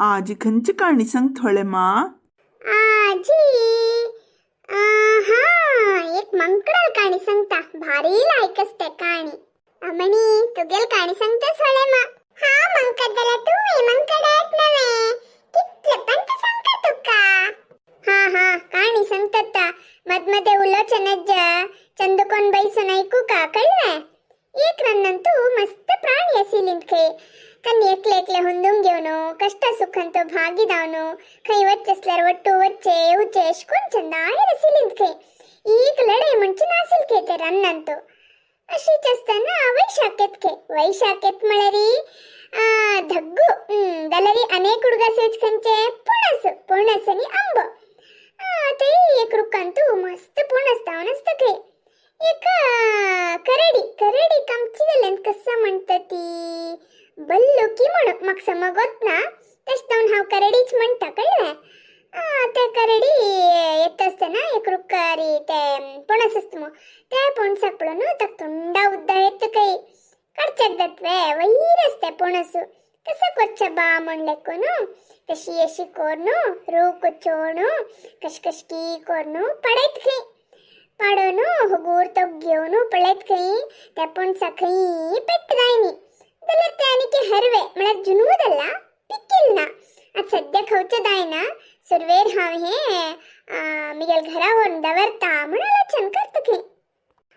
आजी खंयची काणी सांग थोडे मा. आजी हा एक मंकडल काणी सांगता भारी लायकस ते काणी अमणी तुगेल काणी सांगता सोळे मा. हा मंकडला तुम्ही मंकडात नवे कितले पण ते सांगता तुका. हा काणी सांगता मधमध्ये उलोचनज चंदकोन बैसून ऐकू का कळवे. एक रन्नंतू मस्त प्राणी असिलिंत खे कन्नी एकले एकले हुंदून घेवनो कष्ट सुखंतो भागीदावनो खै वच्चेस्ल्यार वट्टू वच्चे उच्चे एश्कोन चंदायर असिलिंत खे एक लढे म्हणजे नासिल खे ते रन्नंतू अशीच असताना वैशाखेत मळरी धग्गू दलरी अनेक उडगा सेचकंचे पुणसनी आंब ते एक रुक्कांतू मस्त पुणस्तावन असतं एक करडी कामची कसा म्हणतात ती बल्लू की म्हणून मग समगत ना तशें हांव करडीच म्हणटा कळ्ळें. ते करडी येत असतना एक रुक्कारी ते पणस असता मग त्या पणसाक पळोवन ताका तोंडा उद्दा येत काही काडच्याक जातवे वयर असते पणस कसं कोच्चा बा म्हणले कोनू कशी अशी कोरनू रूक चोणू कशकशकी कोरनू पडयत खंय पाडोनू हुगूर तो घेवनू पळयत खंय त्या पणसा खंय पेट्ट जायनी जाल्यार ते आनी हरवे म्हळ्यार जुनूदल्ला पिकिल ना आज सद्या खवचे दायना सुरवेर हांव हे मिगेल घरा व्हरून दवरता म्हण आलोचन करता खंय.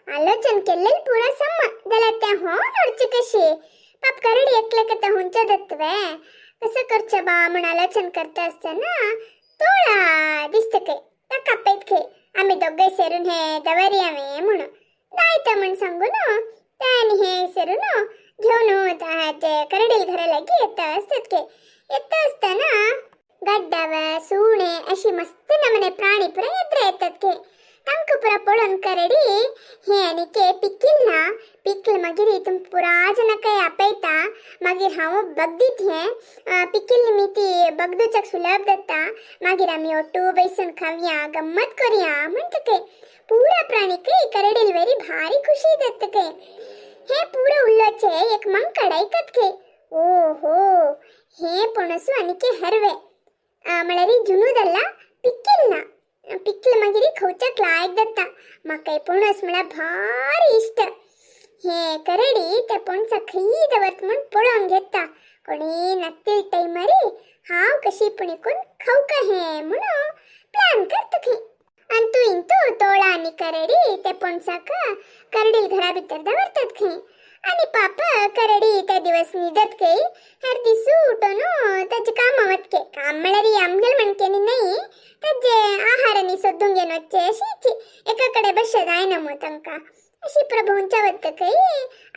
आलोचन केल्लें पुरा सम्मत जाल्यार ते होन उरचे कशे पाप करडी एकले कता हुंचे दत्तवे कसं करचे बा म्हण आलोचन करता असतना तोळा दिसता खंय ताका आपयत खंय आमी दोगांय सेरून हे दवरया म्हणून दायता म्हण सांगून ते आनी हे सेरून घेवन ते करडील घरा लागी येता असतात खंय. येता असताना गड्डाव सुणे अशी मस्त नमने प्राणी पुरा येत्र येतात खंय. तांकां पुरा पळोवन करडी हे आनी के पिकिल ना पिकल मागीर हितून पुरा जाणां काय आपयता मागीर हांव बगदीत हे पिकिल्ली मी ती बगदूचक सुलभ दत्ता मागीर आमी ओटू बैसून खावया गम्मत करया म्हणटा खंय. पुरा प्राणी खंय करडील वेरी भारी खुशी दत्त खंय. हे पुरा उल्लोचे एक मंकड ऐकत खंय. ओहो हे पणसू आनी के हरवे म्हळ्यार जुनूदल्ला पिकिल ना पिकल मागीर खवच्याक लायक दत्ता म्हाका पणस म्हळ्यार भारी इश्ट. हे करडी ते पणसा खंय दवरता म्हण पळोवन घेता कोणी नातील टायमारी हांव कशी पुणी कोण खावका हे म्हणून प्लॅन करता खंय. आनी तू इंतू तोळा आनी करडी ते पणसाक करडील घरा भितर दवरतात खंय. आनी पाप करडी ते दिवस न्हिदत खंय. हेर दिसू उठोन ताचे काम वत खंय. काम म्हळ्यार आमगेल म्हणकेनी न्हय ताजे आहारांनी सोदून घेवन वच्चे अशीच एका कडेन बसत जायना मग तांकां अशी प्रभूंच्या वत्त खंय.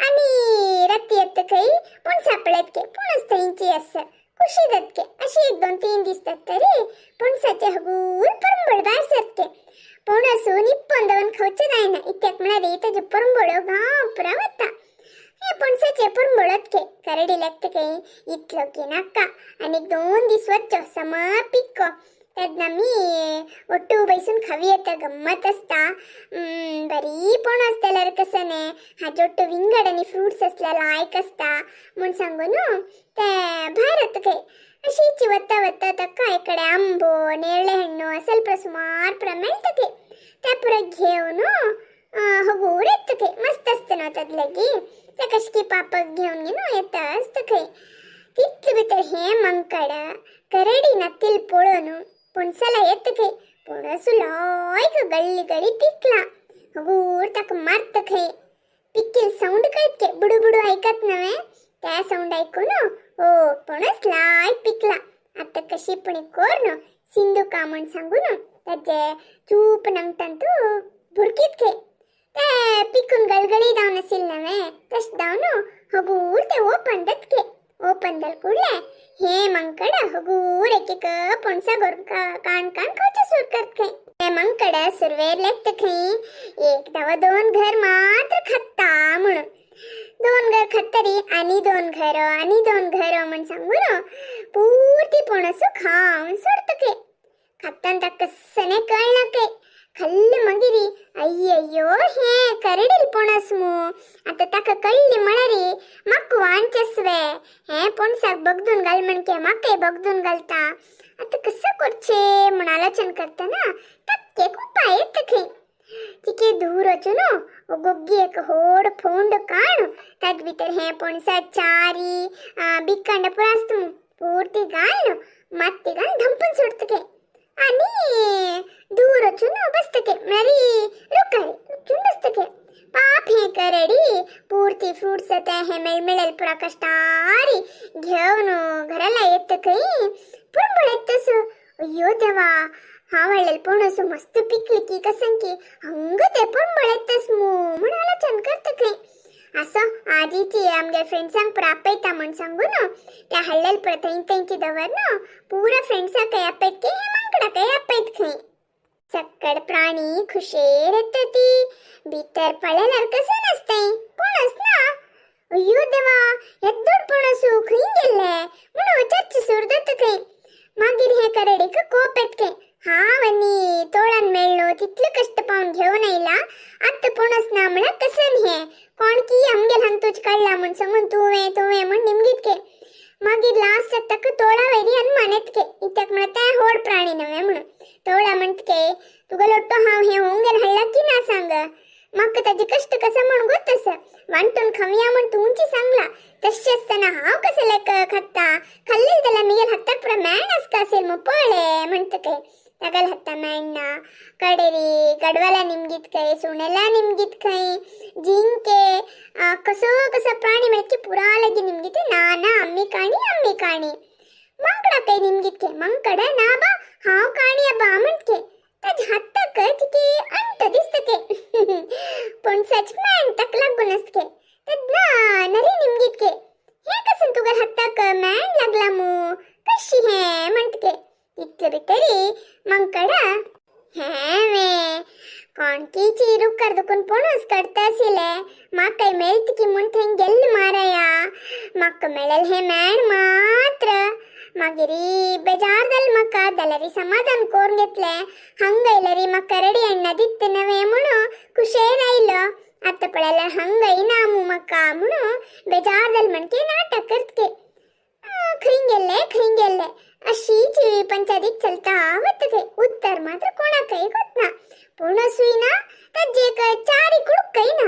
आनी राती येता खंय पणसा पळयत खंय पणस थंयची आसा खुशी जात खंय. अशी 1-2-3 दीस जातरी पणसाचे हगूर परंबळ भायर सरत खंय. पणसू निप्पन दवन खवचे जायना इत्याक म्हळ्यार ताजे परंबळ्यो गांव पुरा वता. हे पणसाचे परंबळत खंय. करडी लागता खंय इतलो की नाका आनी 2 दीस वच्चो समा पिक्को तेन्ना मी ओट्टू बैसून खावी येता गम्मत असता. बरी पणस जाल्यार कसं न्ही हाजे ओट्टू विंगड आनी फ्रुट्स असल्या लायक असता म्हूण सांगून ते भायर वता खंय. अशीच वता वता ताका एकडे आंबो नेरळे हण्णू ಸ್ವಲ್ಪ सुमार पुरा मेळटा खंय. त्या पुरा घेवन हगूर येता खंय. मस्त असता न्हू तातलेगी ते कशकी पापक घेवन येता असता खंय. तितले भितर हे मंकड करडी नातील पळोवन पणसाला येता खंय. पणसू लायक गळी पिकला हगूर ताका मारता खंय. पिकील साऊंड कळत खंय बुडू ऐकत नवे त्या साऊंड ऐकून हो पणस लायक पिकला. आता कशी पुणी कोर सिंधू का म्हण सांगून ताजे चूप नंगटान तू भुरकीत खंय. ते पिकून गळगळी जावन आशिल नवे तशें जावन हगूर ते ओपन जात खंय. ओपन जाल कुडले हे मंकड हगूर एक पणसा काण खवचे सुरू करत खंय. ते मंकड सुरवेर लेखता खंय 1-2 घर मात्र खाता म्हणून 2 घर खतरी आनी 2 घर म्हण सांगून पूर्ती पणसू खावन सोडता खंय. खातान ताका कसने कळना खंय खाल्लं मगिरी अय्यಯ್ಯೋ हे करडील पोणस मू आता ताका कळली म्हणारी मक वांचसवे हे पोणसाक बगदून घाल म्हणके मके बगदून घालता आता कसं करचे म्हण आलोचन करताना तक्के उपाय तखे तिके दूर वचुनो गोग्गी एक होड फोंड काणु तद भीतर हे पोणसा चारी बिक्कंड पुरास्तु पूर्ति गाळनु मत्ते गाळ धंपन सुडतके आणि दूर वचुनो बस्तके मरी रुकाई चुंडस्तके पाप हे करडी पूर्ती फ्रूट्स ते हे मेळमेळेल पुरा कष्टारी घेऊन घराला येत काही पुरबळ येतस अय्यो देवा हा वळेल पोणसु मस्त पिकली की कसंकी हंग ते पुरबळ येतस मू म्हणाला छान करत काही असं आजीची आमगे फ्रेंड्सांक प्रापयता म्हण सांगू ना त्या हल्लेल प्रथैन त्यांची दवर ना पूरा फ्रेंड्सा काही अपैत की हे मांकडा काही अपैत खाई सक्कड प्राणी खुशेर येतती भीतर पळेल्यार कसं नसतंय पोणस ना अय्यो देवा एद्दोड पोणसू खंय गेले म्हणून चर्च सुरदत काही मागीर हे करडीक कोप येत काही हा वनी तोळन मेळलो तितले कष्ट पाहून घेऊन येयला आता पोणस ना म्हणा कसन हे कोण की आमगेल हंतूच काढला म्हण सांगून तुवे म्हण निमगीत के मागीर लास्ट तक तोळा वैरी अन मानेत के इतक म्हणता होड प्राणी नव्हे म्हणून तोळा म्हणत के तुगा लोट्टो हाव हे होंगेल हल्ला की ना सांग मग त्याचे कष्ट कसं म्हण गोतस वांटून खाऊया म्हण तू उंची सांगला तशी असताना हाव कसं लेक खत्ता खाल्लेल त्याला मिगेल हत्ताक प्रमाण असका असेल मग पळे म्हणत काय तगल हत्ता मॅणना कडेरी कडवाला निमगीत काय सोनेला निमगीत काय जिंके कसं प्राणी म्हणजे पुरा लगी निमगीत ना आम्ही काणी मंकडा काही निमगीत के मंकड ना बा हाव काणी बा म्हणत तज हत्तक तिके अंट दिसतके पण सचमॅन तक लागून असके तद ना नरी निमगीत के हे कसन तुगर हत्तक मॅन लागला मू कशी हे म्हणतके इतले बितरी मंकडा हे वे कोणती चिरू कर दुकुन पोणस करता सिले मा काही मेळत की मुन थेंग गेल माराया मक मेळल हे मॅन मात्र मागिरी बेजारदल मका दलरी समाधान कोरून घेतले हंगैलरी मग करडी अण्णा दित्त नव्हे म्हणून खुशेर राहिलो आता पळायला हंगई नामू मका म्हणून बेजारदल म्हणके नाटक करतके खिंग गेले अशी पंचायतीत चलता होतके उत्तर मात्र कोणा काही गोत ना पूर्ण सुईना तज्जे क चारी कुडुक काही ना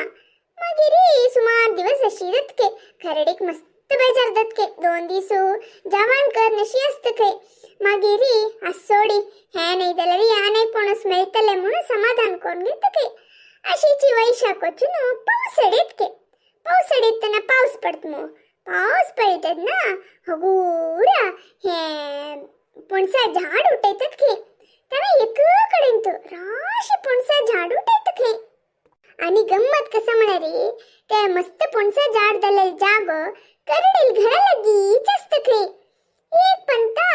मागिरी सुमार दिवस अशी दत्के खरडीक मस्त बेजार दत्के 2 दिवसू जवान कर नशी असतके मागिरी असोडी हे नाही दलरी या नाही पोणस मेळतले म्हणून समाधान करून घेतके अशीची वैशाख वचून पावसाळीत ना पाऊस पडतमो पाऊस पडतात ना हगूरा हे पोणसा झाड उठायतात की त्यामुळे एककडेन तो राशी पोणसा झाड उठायत की आणि गंमत कसं म्हणारी ते मस्त पोणसा झाड दलेल जाग करडील घरा लगी जास्त खे एक पंता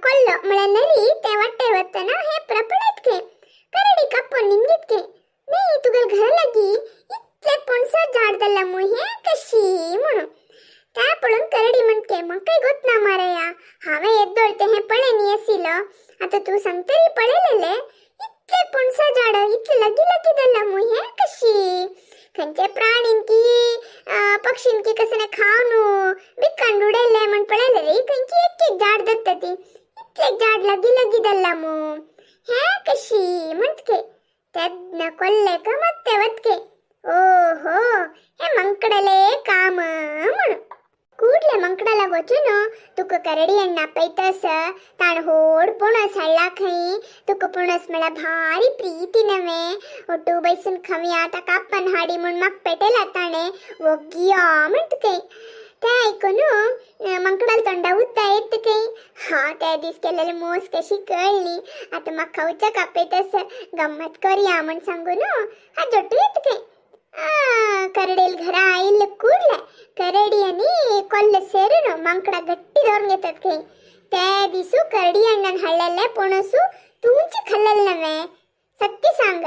कोल्लो मला नरी ते वाटते वतना हे प्रपडत के करडी कापून निमगीत के नाही तुगल घरा लगी इतले पोणसा झाड दल्ला मुहे कशी म्हणून त्या पडून करडी म्हणते मग काही गोत ना मारया हावे एद्दोळते हे पळे नी असिल आता तू सांगतरी पळेलेले इतले पोणसा झाड इतले लगी दल्ला मुहे कशी खंचे प्राणींकी पक्षींकी कसने खावनु बिक्कंड उडेले म्हण पळेले रे खंची एक झाड दत्तती इतले झाड लगी दल्ला मु हे कशी म्हणतके त्यादन कोल्ले का मत्ते वतके ओहो हे मंकडले काम म्हण ಕೂಡ್ಲೆ ಮಂಕಡಲ ಗೊಚ್ಚುನು ತುಕ ಕರಡಿ ಅಣ್ಣ ಪೈತಸ ತಾಣ ಹೋಡ್ ಪುಣಸ್ ಹಳ್ಳ ಖೈ ತುಕ ಪುಣಸ್ ಮಳ ಭಾರಿ ಪ್ರೀತಿ ನವೆ ಒಟ್ಟು ಬೈಸನ್ ಖಮಿಯ ತಕಪ್ಪನ್ ಹಾಡಿ ಮುನ್ ಮಕ್ ಪೆಟೆಲ ತಾಣೆ ಒಗ್ಗಿಯಾ म्हणतके त्या ऐकून मंकडाला तोंडा उत्ता येत काही हा त्या दिस केलेले मोस कशी कळली आता मग खाऊच्या कापेतस गंमत करूया म्हण सांगून हा जोटू येत काही करडेल घरा आईल ಕೂಡ್ಲೆ करडी आणि ಕೊಲ್ಲ ಸೇರಿನ ಮಂಕಡ ಗಟ್ಟಿ धरून घेतात काही त्या दिसू करडी अण्णन हळलेले पोणसू तुमची खल्लल नव्हे सत्य सांग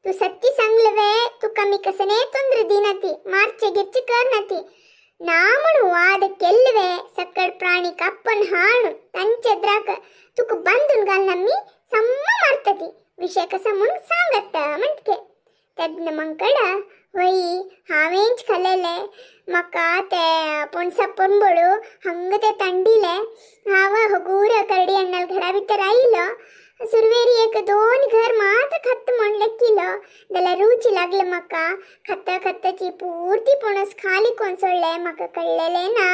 तू सत्य सांगलवे तू कमी कसने ತೊಂದ್ರೆ ದಿನತಿ ಮಾರ್ಚೆ ಗಿರ್ಚಿ ಕರ್ನತಿ ನಾಮಣು ವಾದ ಕೆಲ್ವೆ ಸಕ್ಕಡ್ ಪ್ರಾಣಿ ಕಪ್ಪನ್ ಹಾಣು ತಂಚೆದ್ರಾಕ ತುಕು ಬಂದುನ್ ಗಾಲ್ ನಮ್ಮಿ ಸಮ್ಮ ಮಾಡ್ತತಿ विषय कसा म्हणून सांगत म्हणते त्यातनं मंकड वही हावेंच खाल्लेले म्हाका ते पोणसा पंबळू हंग ते तंडिले हाव हगूर करडी अण्णाल घरा भितर आयलो सुरवेरी एक दोन घर मात्र खत्त म्हणले किलो जाल्यार रुची लागले म्हाका खत्ता खत्ताची पूर्ती पोणस खाली कोण सोडले म्हाका कळलेले ना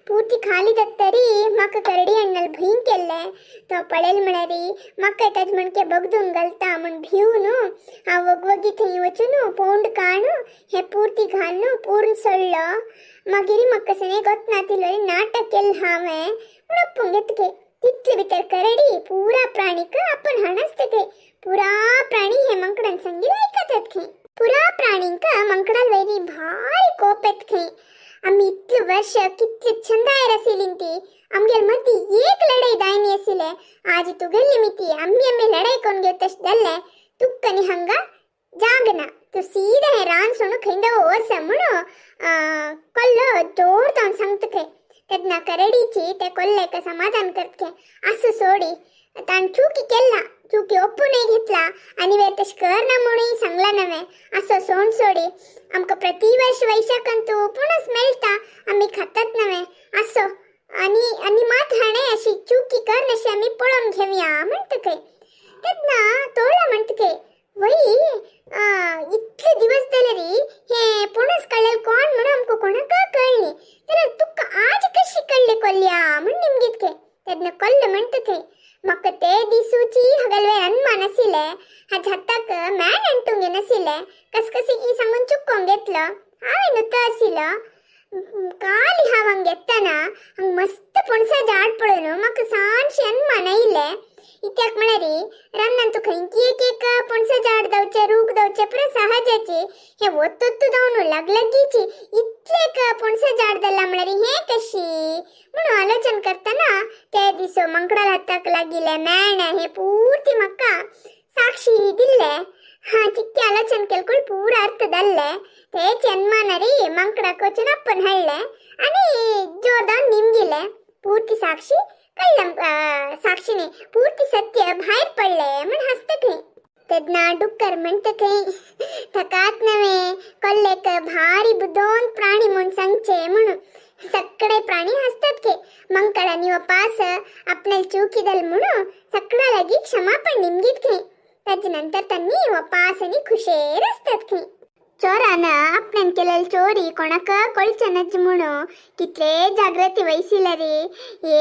पूर्ती खाली तरी म्हाका करडी अण्णाल भंय केल्ले तो पळेल म्हणारी म्हाका तेज म्हणके बगदून घालता म्हण भिव न्हू हांव वगवगी थंय वचून पोंड काणू हे पूर्ती घालून पूर्ण सोडलो मागीर म्हाका सने गोत नातिलो नाटक केलें हांवें म्हण अप्पून घेतके तितले भितर करडी पुरा प्राणीक आपण हाणसतके पुरा प्राणी हे मंकडान सांगिल ऐकतात खंय पुरा प्राणींक मंकडाल वैरी भारी कोप येत खंय आम्ही इतले वर्ष कितले छंदायर आसिलीं ती आमगेर मदी एक लढाई दायनी आसिले आज तू गेल्ली मिती आम्ही लढाई कोण घेत तश दल्ले तुक्कनी हंगा जागना तू सीधा हे रान सोडून खंय वस म्हणून कल्लो जोर जावन सांगतके तेदना करडीची ते कोल्लेक समाधान करतके असं सोडी ताण चुकी केला चुकी ओपूनय घेतला आणि वेळ तश करना म्हणून सांगला नव्हे असं सोंड सोडी आमकां प्रतिवर्ष वैशाखंतू पुनस मेळटा आम्ही खातात नव्हे असो आणि मात हाणे अशी चुकी कर नशी आम्ही पळोवन घेवया म्हणतके तेदना तोळा म्हणतके वही इतले दिवस जाले रे हे पुनस कळेल कोण म्हणून आमकां कोणाक कळली जाल्यार तुका आज कशी कळली कोल्ल्या म्हण निमगीतके तेदना कोल्ल म्हणतके म्हाका ते दिसूची हगलवे अनमान आसिले हाच्या हाताक मॅन अंटूंगे नसिले कसकसी सांगून चुकोंग घेतलो हांवें नुतो आसिलो काल हांव घेताना हांग मस्त पणसा झाड पळोवन म्हाका सानशे अनमान आयले इत्याक म्हळ्यार रानांत तू खंयची एक पणसा झाड दावचे रूख दावचे पुरा सहजाचे हे वतोत्तू दावन लागलगीची इतले पणसा झाड दल्ला म्हळ्यार हे कशी म्हणून आलोचन करताना ते दिसो मंकडाल हाताक लागिले मॅण हे पूर्ती म्हाका साक्षी दिल्ले हा चिक्के आलोचन केलकुल पूरा अर्थ दल्ले ते जन्मान रे मंकडाक वचून आपण हाडले आनी जोर दावन निमगिले पूर्ती साक्षी कळ्ळम साक्षीने पूर्ती सत्य भायर पडले म्हण हसतके तेदना डुक्कर म्हणतके थकात नव्हे कोल्लेक भारी बुदोन प्राणी म्हूण सांगचे म्हणून सगळे प्राणी हसतात के मंकडानी वापास आपणाल चुकीदल म्हणून सगळ्या लागी क्षमापण निमगीत खे ताजे नंतर त्यांनी वापास आणि खुशेर असतात खे चोरान आपल्यान केलेली चोरी कोणाक कळचनच म्हणून कितले जागृती वयसिले रे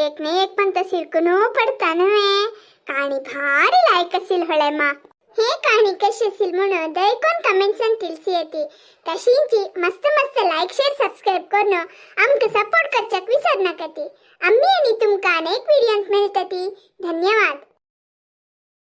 एक ने एक पण सिरकून पडता नव्हे काणी भारी लायक असेल हळे मा हे काणी कशी असेल म्हणून दयकोन कमेंट्सान तिलसी येते तशींची मस्त मस्त लाईक शेअर सबस्क्राईब करून आमकां सपोर्ट करच्याक विसर नाका ती आम्ही आणि तुमकां अनेक व्हिडिओंत मेळटा ती धन्यवाद.